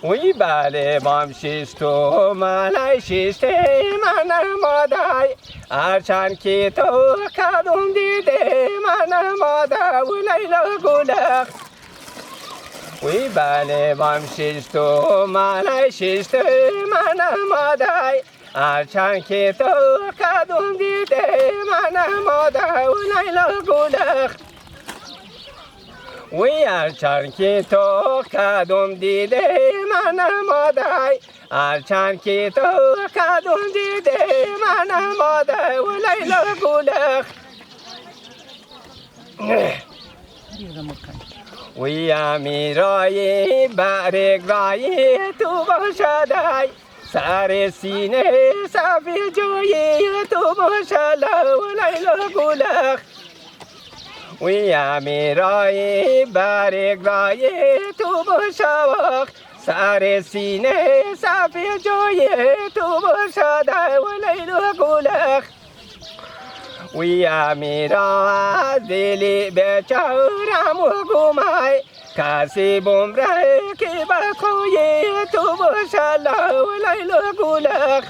وی بله بام شیستو من شیسته من مادای هرچند که تو کدوم دیده من مادا و لیلا گلخ وی بله بام شیستو من شیسته من مادای هرچند که تو کدوم دیده من مادا و لیلا گلخ وی هرچند که تو کدوم دیده من مادای هرچند که تو کدوم دیده من مادای و لیلا گلخ وی امیرای برگرای تو باشدای سر سینه صفی جوی تو باشلا و لیلا گلخ وی امیرای برگرای تو باشواق سر سینه صفی جوی تو باشدای و لیلا گلخ وی امیرا دلی بچارم و گمای کسی بمره که بخوی تو باشلا و لیلا گلخ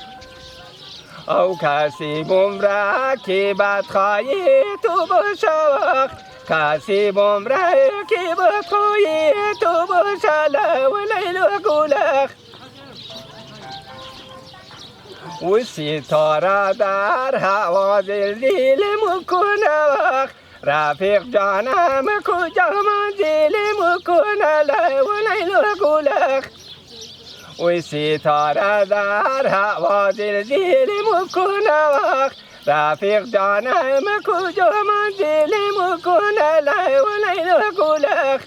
او کسی بمره که بدخوی تو باشواق کسی بمره که بخوی تو باشلا و لیلا گلخ و ستاره در هوا دل مکنه وقت رفیق جانم کجا منزل مکنه و لیلا گلخ و ستاره در هوا دل مکنه وقت رفیق جانم کجا منزل مکنه و لیلا گلخ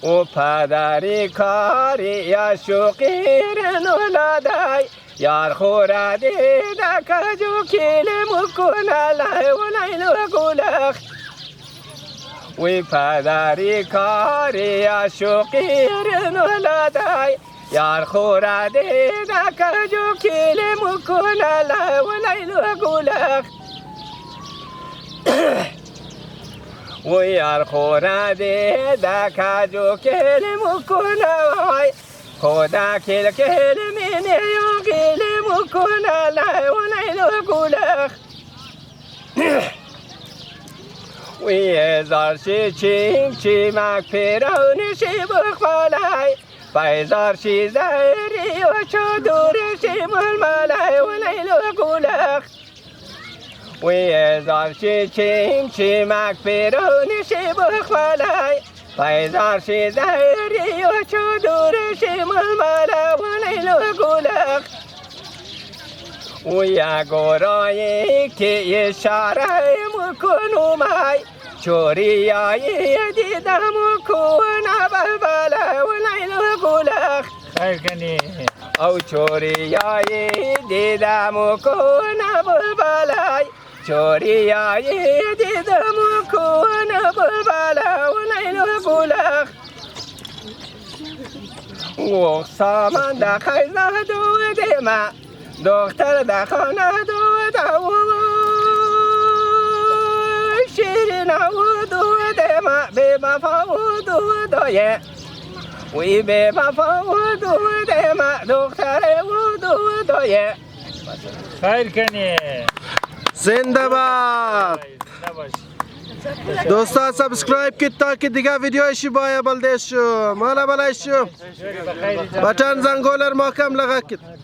و پدری کاری یا شقیر نولادای یار خورده دکجو کل مکنه و لیلا گلخ وی پدری کاری یا شقیر نولادای یار خورده دکجو کل مکنه و لیلا گلخ و یار خورده دکجو کل مکنه خدا کل کل منه یا کل مکنه و لیلا گلخ وی هزار شی چیم چیمک پیرانشی بخوالای فیزار شی زهری و چادرشی ململای و لیلا گلخ وی هزار شی چیم چیمک پیرانشی بخوالای فیزار شی زهری و چادرشی ململای و لیلا گلخ و یگورایی که اشاره مکنومای چوریایی دیدم کنه بلبله و لیلا گلخ خیر کنی او چوریایی دیدم کنه بلبله چوریایی دیدم کنه بلبله و لیلا گلخ و سامان در خیزه دو دیمه دختر در خانه دو شیرین و دو دمه بی وفا و دو دایه وی بی وفا و دو دمه دختر و دو دایه خیر کنی زنده باد دوستا سبسکرایب کید تا که دیگه ویدیوشی باید بلدش شو مالا بلش شو بچن زنگولر محکم لغا کید